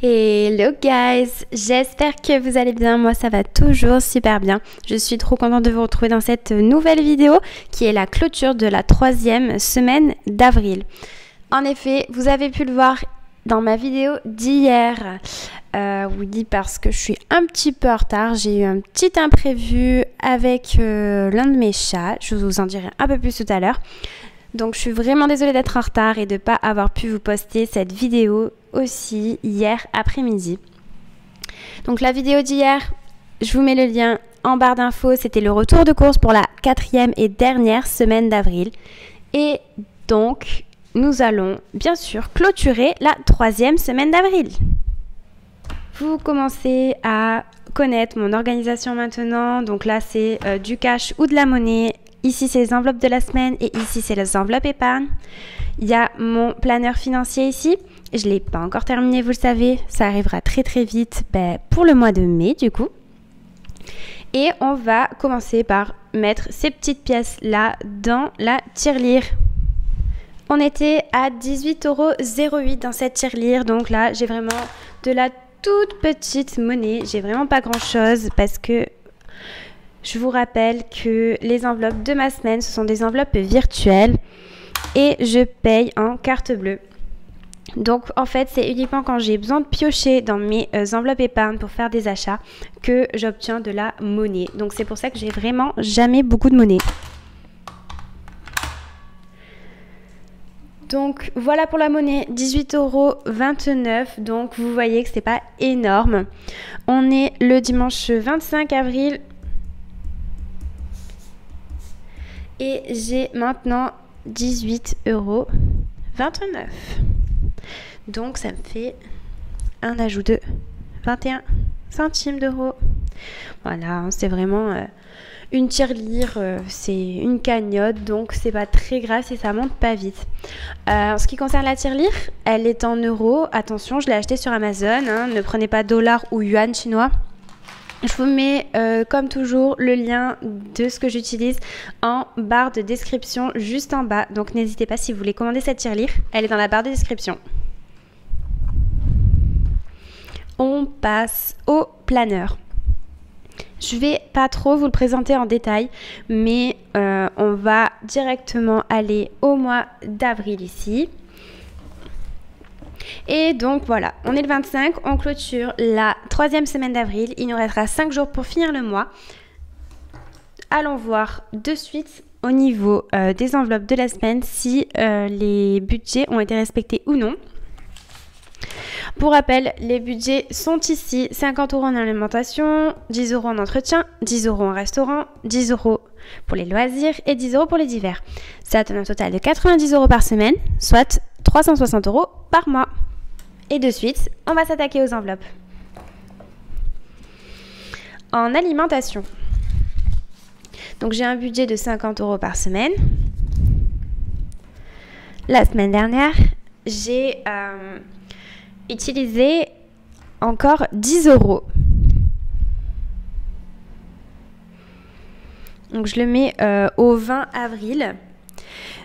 Hello guys, j'espère que vous allez bien, moi ça va toujours super bien. Je suis trop contente de vous retrouver dans cette nouvelle vidéo qui est la clôture de la 3e semaine d'avril. En effet, vous avez pu le voir dans ma vidéo d'hier. Oui, parce que je suis un petit peu en retard, j'ai eu un petit imprévu avec l'un de mes chats, je vous en dirai un peu plus tout à l'heure. Donc je suis vraiment désolée d'être en retard et de ne pas avoir pu vous poster cette vidéo aussi hier après-midi. Donc la vidéo d'hier, je vous mets le lien en barre d'infos, c'était le retour de course pour la 4e et dernière semaine d'avril. Et donc nous allons bien sûr clôturer la 3e semaine d'avril. Vous commencez à connaître mon organisation maintenant, donc là c'est du cash ou de la monnaie. Ici, c'est les enveloppes de la semaine et ici, c'est les enveloppes épargne. Il y a mon planeur financier ici. Je ne l'ai pas encore terminé, vous le savez. Ça arrivera très très vite pour le mois de mai du coup. Et on va commencer par mettre ces petites pièces-là dans la tirelire. On était à 18,08 € dans cette tirelire. Donc là, j'ai vraiment de la toute petite monnaie. J'ai vraiment pas grand-chose parce que je vous rappelle que les enveloppes de ma semaine, ce sont des enveloppes virtuelles et je paye en carte bleue. Donc en fait, c'est uniquement quand j'ai besoin de piocher dans mes enveloppes épargne pour faire des achats que j'obtiens de la monnaie. Donc c'est pour ça que j'ai vraiment jamais beaucoup de monnaie. Donc voilà pour la monnaie, 18,29 €. Donc vous voyez que c'est pas énorme. On est le dimanche 25 avril. Et j'ai maintenant 18,29 €. Donc ça me fait un ajout de 21 centimes d'euros. Voilà, c'est vraiment une tirelire, c'est une cagnotte, donc c'est pas très grave si ça monte pas vite. En ce qui concerne la tirelire, elle est en euros. Attention, je l'ai achetée sur Amazon, hein, ne prenez pas dollars ou yuan chinois. Je vous mets comme toujours le lien de ce que j'utilise en barre de description juste en bas. Donc n'hésitez pas si vous voulez commander cette tirelire, elle est dans la barre de description. On passe au planeur. Je vais pas trop vous le présenter en détail, mais on va directement aller au mois d'avril ici. Et donc voilà, on est le 25, on clôture la 3e semaine d'avril. Il nous restera 5 jours pour finir le mois. Allons voir de suite au niveau des enveloppes de la semaine si les budgets ont été respectés ou non. Pour rappel, les budgets sont ici, 50 € en alimentation, 10 € en entretien, 10 € en restaurant, 10 € pour les loisirs et 10 € pour les divers. Ça donne un total de 90 € par semaine, soit 360 € par mois. Et de suite, on va s'attaquer aux enveloppes. En alimentation, donc j'ai un budget de 50 € par semaine. La semaine dernière, j'ai utilisé encore 10 €. Donc je le mets au 20 avril.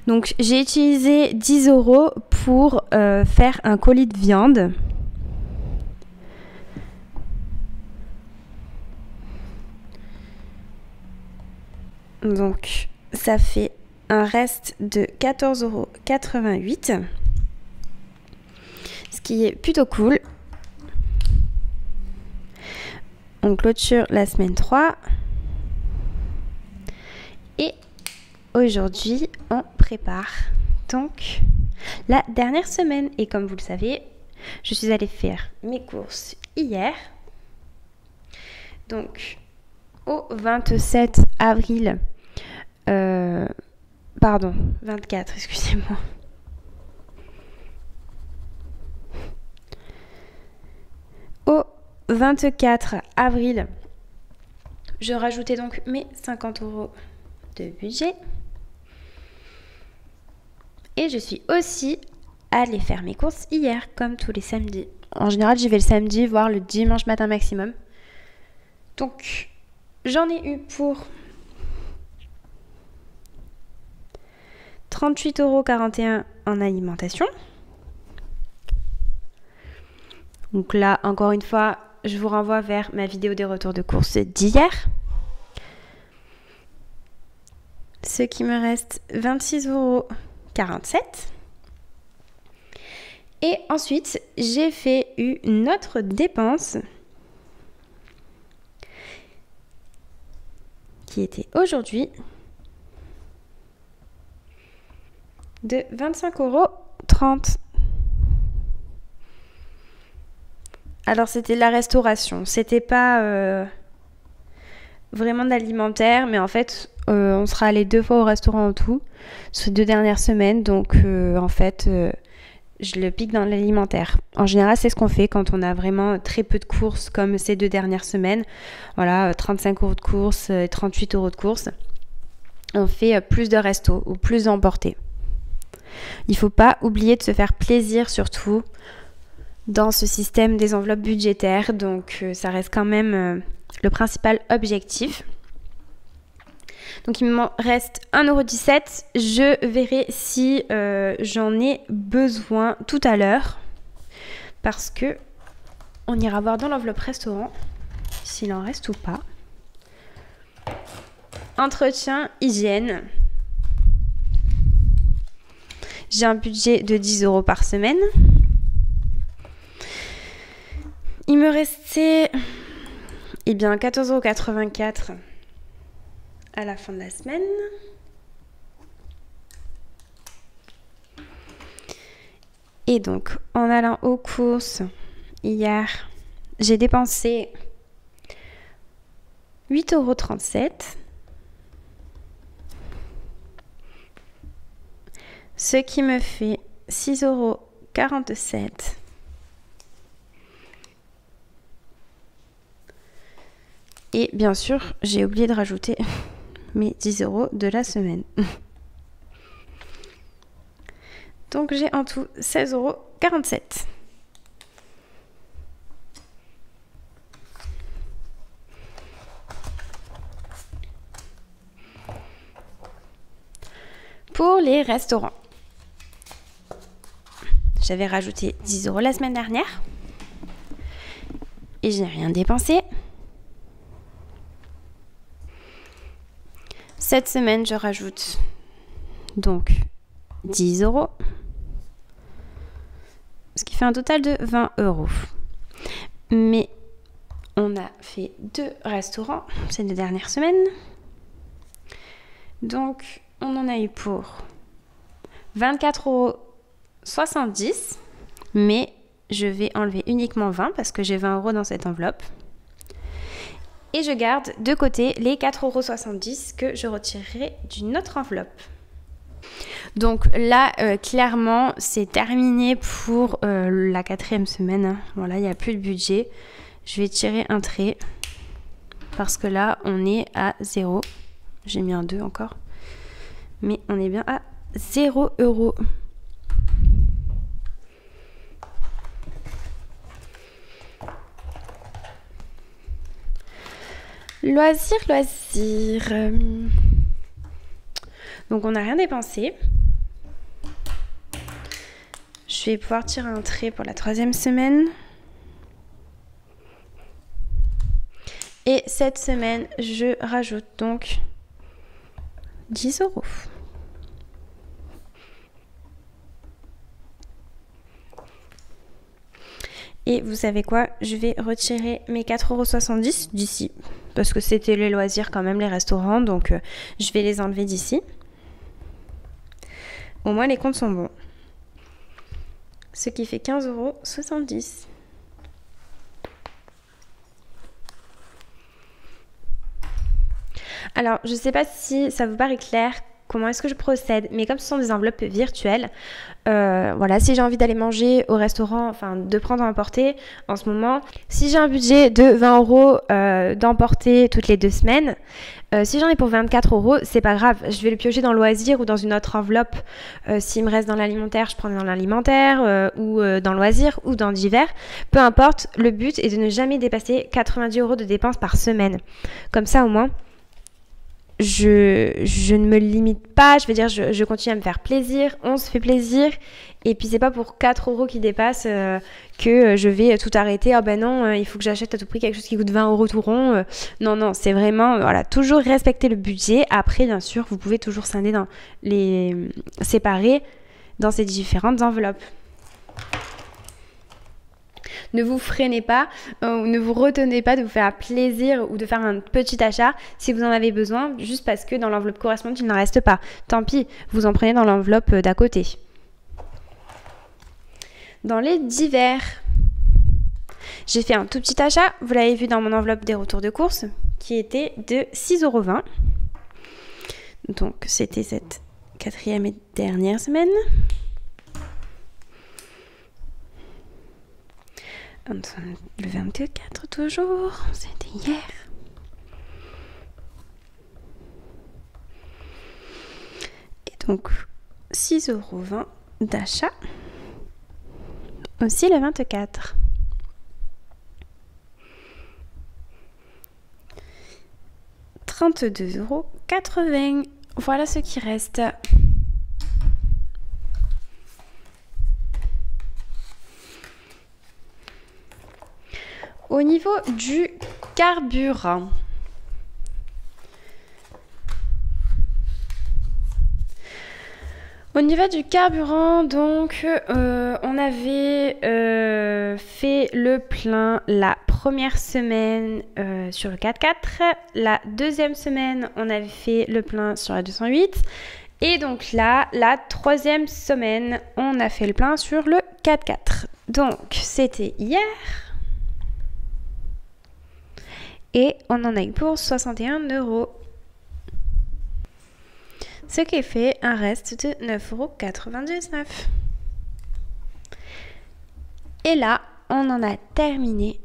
Donc j'ai utilisé 10 € pour faire un colis de viande. Donc ça fait un reste de 14,88 €. Ce qui est plutôt cool. On clôture la semaine 3. Et aujourd'hui, on prépare donc la dernière semaine. Et comme vous le savez, je suis allée faire mes courses hier. Donc, au 27 avril, pardon, 24, excusez-moi. Au 24 avril, je rajoutais donc mes 50 € de budget. Et je suis aussi allée faire mes courses hier, comme tous les samedis. En général, j'y vais le samedi, voire le dimanche matin maximum. Donc, j'en ai eu pour 38,41 € en alimentation. Donc là, encore une fois, je vous renvoie vers ma vidéo des retours de courses d'hier. Ce qui me reste 26,47 €. Et ensuite, j'ai fait une autre dépense qui était aujourd'hui de 25,30 €. Alors c'était de la restauration, c'était pas vraiment de l'alimentaire, mais en fait on sera allé 2 fois au restaurant en tout, ces 2 dernières semaines, donc en fait je le pique dans l'alimentaire. En général c'est ce qu'on fait quand on a vraiment très peu de courses comme ces 2 dernières semaines, voilà 35 € de courses, 38 € de courses, on fait plus de restos ou plus d'emportés. Il ne faut pas oublier de se faire plaisir surtout dans ce système des enveloppes budgétaires, donc ça reste quand même le principal objectif. Donc il me reste 1,17 €. Je verrai si j'en ai besoin tout à l'heure, parce que on ira voir dans l'enveloppe restaurant s'il en reste ou pas. Entretien, hygiène. J'ai un budget de 10 € par semaine. Il me restait 14,84 € à la fin de la semaine. Et donc, en allant aux courses, hier, j'ai dépensé 8,37 €. Ce qui me fait 6,47 €. Et bien sûr, j'ai oublié de rajouter mes 10 € de la semaine. Donc j'ai en tout 16,47 €. Pour les restaurants, j'avais rajouté 10 € la semaine dernière et je n'ai rien dépensé. Cette semaine, je rajoute donc 10 €, ce qui fait un total de 20 €. Mais on a fait 2 restaurants ces 2 dernières semaines. Donc, on en a eu pour 24,70 €, mais je vais enlever uniquement 20 parce que j'ai 20 € dans cette enveloppe. Et je garde de côté les 4,70 € que je retirerai d'une autre enveloppe. Donc là, clairement, c'est terminé pour la 4e semaine. Voilà, il n'y a plus de budget. Je vais tirer un trait parce que là, on est à 0. J'ai mis un 2 encore. Mais on est bien à 0 €. Loisirs. Donc on n'a rien dépensé. Je vais pouvoir tirer un trait pour la 3e semaine. Et cette semaine, je rajoute donc 10 €. Et vous savez quoi? Je vais retirer mes 4,70 € d'ici. Parce que c'était les loisirs quand même, les restaurants. Donc je vais les enlever d'ici. Au moins les comptes sont bons. Ce qui fait 15,70 €. Alors, je ne sais pas si ça vous paraît clair comment est-ce que je procède. Mais comme ce sont des enveloppes virtuelles, voilà, si j'ai envie d'aller manger au restaurant, enfin de prendre à emporter en ce moment, si j'ai un budget de 20 euros d'emporter toutes les 2 semaines, si j'en ai pour 24 euros, c'est pas grave, je vais le piocher dans le loisir ou dans une autre enveloppe. S'il me reste dans l'alimentaire, je prends dans l'alimentaire ou dans le loisir ou dans divers. Peu importe, le but est de ne jamais dépasser 90 euros de dépenses par semaine. Comme ça au moins, je ne me limite pas, je veux dire, je continue à me faire plaisir, on se fait plaisir, et puis c'est pas pour 4 euros qui dépassent que je vais tout arrêter. Oh ben non, il faut que j'achète à tout prix quelque chose qui coûte 20 euros tout rond. Non, non, c'est vraiment, voilà, toujours respecter le budget. Après, bien sûr, vous pouvez toujours scinder dans séparer dans ces différentes enveloppes. Ne vous freinez pas, ne vous retenez pas de vous faire plaisir ou de faire un petit achat si vous en avez besoin, juste parce que dans l'enveloppe correspondante, il n'en reste pas. Tant pis, vous en prenez dans l'enveloppe d'à côté. Dans les divers, j'ai fait un tout petit achat, vous l'avez vu dans mon enveloppe des retours de courses, qui était de 6,20 €. Donc, c'était cette 4e et dernière semaine. Le 24 toujours, c'était hier. Et donc 6,20 € d'achat. Aussi le 24. « 32,80 €. Voilà ce qui reste. Au niveau du carburant, donc, on avait fait le plein la première semaine sur le 4x4. La deuxième semaine, on avait fait le plein sur la 208. Et donc là, la 3e semaine, on a fait le plein sur le 4x4. Donc, c'était hier. Et on en a eu pour 61 €. Ce qui fait un reste de 9,99 €. Et là, on en a terminé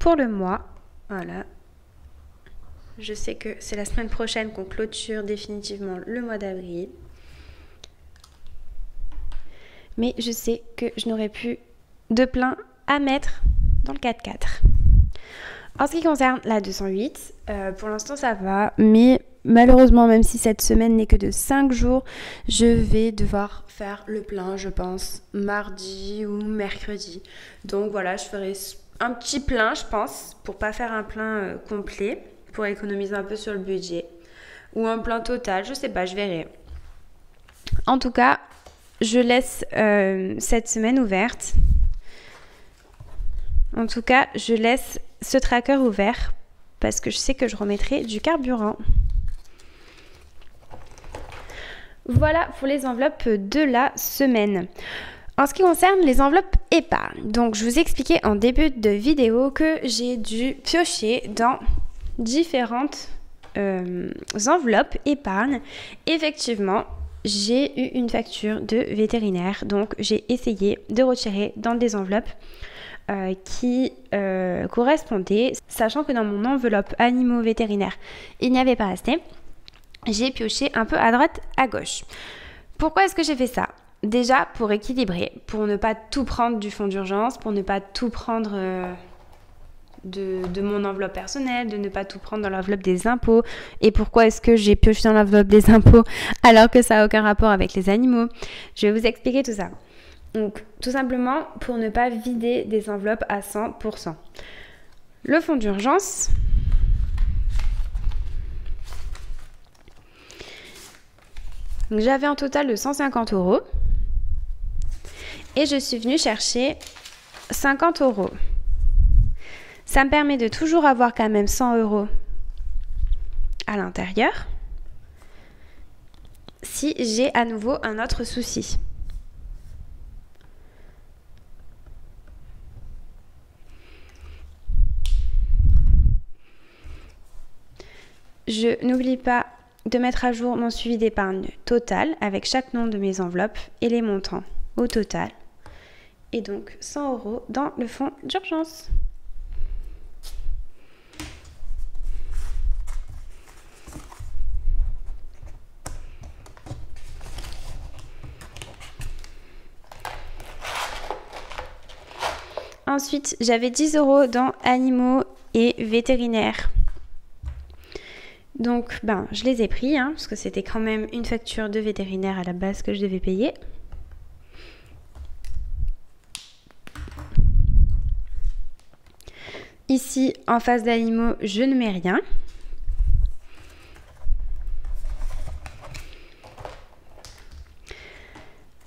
pour le mois. Voilà. Je sais que c'est la semaine prochaine qu'on clôture définitivement le mois d'avril. Mais je sais que je n'aurai plus de plein à mettre dans le 4x4. En ce qui concerne la 208, pour l'instant ça va, mais malheureusement, même si cette semaine n'est que de 5 jours, je vais devoir faire le plein, je pense, mardi ou mercredi. Donc voilà, je ferai un petit plein, je pense, pour pas faire un plein complet, pour économiser un peu sur le budget. Ou un plein total, je sais pas, je verrai. En tout cas, je laisse cette semaine ouverte. En tout cas, je laisse ce tracker ouvert parce que je sais que je remettrai du carburant. Voilà pour les enveloppes de la semaine. En ce qui concerne les enveloppes épargne, donc je vous ai expliqué en début de vidéo que j'ai dû piocher dans différentes enveloppes épargne. Effectivement, j'ai eu une facture de vétérinaire, donc j'ai essayé de retirer dans des enveloppes qui correspondaient, sachant que dans mon enveloppe animaux vétérinaires, il n'y avait pas assez. J'ai pioché un peu à droite, à gauche. Pourquoi est-ce que j'ai fait ça? Déjà, pour équilibrer, pour ne pas tout prendre du fonds d'urgence, pour ne pas tout prendre de mon enveloppe personnelle, de ne pas tout prendre dans l'enveloppe des impôts. Et pourquoi est-ce que j'ai pioché dans l'enveloppe des impôts alors que ça n'a aucun rapport avec les animaux? Je vais vous expliquer tout ça. Donc, tout simplement pour ne pas vider des enveloppes à 100%. Le fonds d'urgence. Donc, j'avais un total de 150 € et je suis venue chercher 50 €. Ça me permet de toujours avoir quand même 100 € à l'intérieur si j'ai à nouveau un autre souci. Je n'oublie pas de mettre à jour mon suivi d'épargne total avec chaque nom de mes enveloppes et les montants au total. Et donc 100 € dans le fonds d'urgence. Ensuite, j'avais 10 € dans animaux et vétérinaires. Donc, je les ai pris, parce que c'était quand même une facture de vétérinaire à la base que je devais payer. Ici, en face d'animaux, je ne mets rien.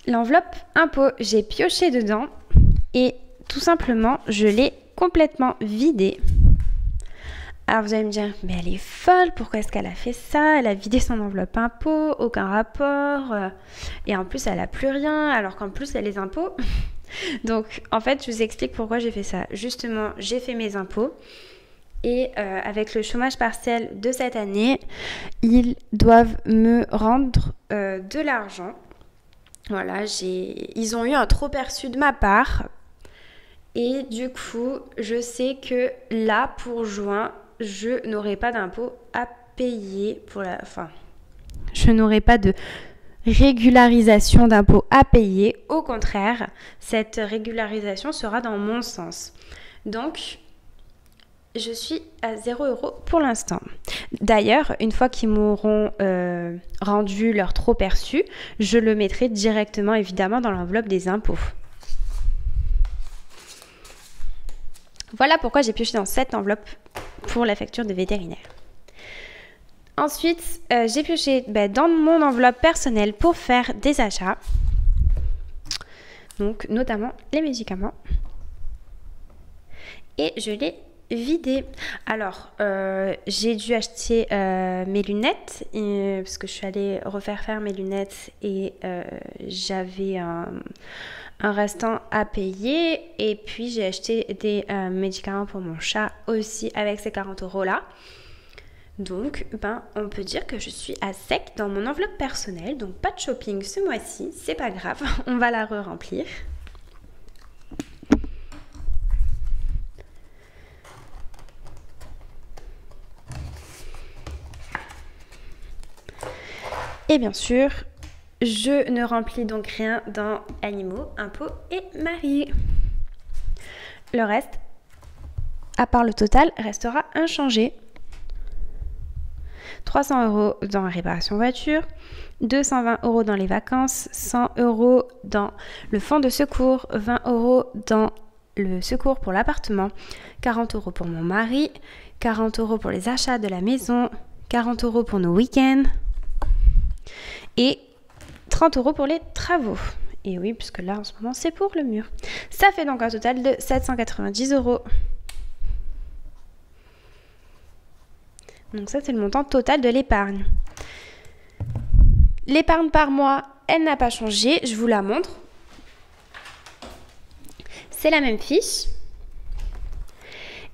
L'enveloppe impôt, j'ai pioché dedans et tout simplement, je l'ai complètement vidée. Alors vous allez me dire, mais elle est folle, pourquoi est-ce qu'elle a fait ça? Elle a vidé son enveloppe impôt, aucun rapport, et en plus elle a plus rien, alors qu'en plus elle a les impôts. Donc en fait, je vous explique pourquoi j'ai fait ça. Justement, j'ai fait mes impôts, et avec le chômage partiel de cette année, ils doivent me rendre de l'argent. Voilà, ils ont eu un trop perçu de ma part. Et du coup, je sais que là, pour juin, je n'aurai pas d'impôt à payer pour la... Enfin, je n'aurai pas de régularisation d'impôt à payer. Au contraire, cette régularisation sera dans mon sens. Donc, je suis à 0 € pour l'instant. D'ailleurs, une fois qu'ils m'auront rendu leur trop perçu, je le mettrai directement, évidemment, dans l'enveloppe des impôts. Voilà pourquoi j'ai pioché dans cette enveloppe pour la facture de vétérinaire. Ensuite, j'ai pioché dans mon enveloppe personnelle pour faire des achats. Donc, notamment les médicaments. Et je l'ai vidé. Alors, j'ai dû acheter mes lunettes parce que je suis allée refaire faire mes lunettes et j'avais un restant à payer. Et puis, j'ai acheté des médicaments pour mon chat aussi avec ces 40 € là. Donc, on peut dire que je suis à sec dans mon enveloppe personnelle. Donc, pas de shopping ce mois-ci. C'est pas grave, on va la re-remplir. Et bien sûr, je ne remplis donc rien dans animaux, impôts et mari. Le reste, à part le total, restera inchangé. 300 € dans la réparation voiture, 220 € dans les vacances, 100 € dans le fonds de secours, 20 € dans le secours pour l'appartement, 40 € pour mon mari, 40 € pour les achats de la maison, 40 € pour nos week-ends et 30 € pour les travaux. Et oui, puisque là en ce moment c'est pour le mur. Ça fait donc un total de 790 €. Donc ça, c'est le montant total de l'épargne. L'épargne par mois, elle n'a pas changé. Je vous la montre. C'est la même fiche.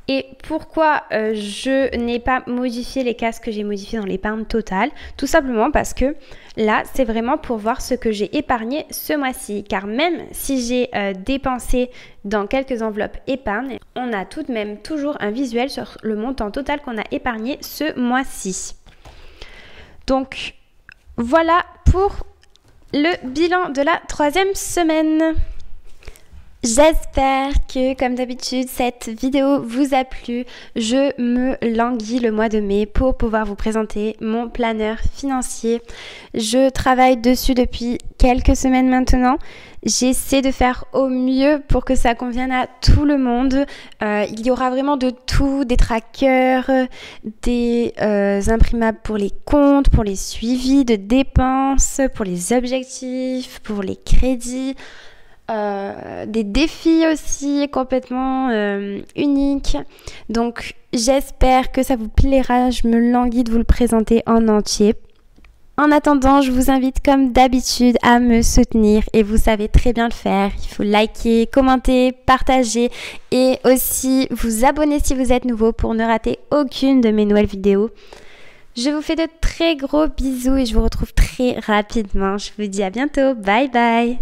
Et pourquoi je n'ai pas modifié les cases que j'ai modifiées dans l'épargne totale? Tout simplement parce que là, c'est vraiment pour voir ce que j'ai épargné ce mois-ci. Car même si j'ai dépensé dans quelques enveloppes épargne, on a tout de même toujours un visuel sur le montant total qu'on a épargné ce mois-ci. Donc, voilà pour le bilan de la 3e semaine. J'espère que, comme d'habitude, cette vidéo vous a plu. Je me languis le mois de mai pour pouvoir vous présenter mon planeur financier. Je travaille dessus depuis quelques semaines maintenant. J'essaie de faire au mieux pour que ça convienne à tout le monde. Il y aura vraiment de tout, des trackers, des imprimables pour les comptes, pour les suivis de dépenses, pour les objectifs, pour les crédits. Des défis aussi complètement uniques. Donc j'espère que ça vous plaira. Je me languis de vous le présenter en entier. En attendant, je vous invite comme d'habitude à me soutenir et vous savez très bien le faire. Il faut liker, commenter, partager et aussi vous abonner si vous êtes nouveau pour ne rater aucune de mes nouvelles vidéos. Je vous fais de très gros bisous et je vous retrouve très rapidement. Je vous dis à bientôt. Bye bye.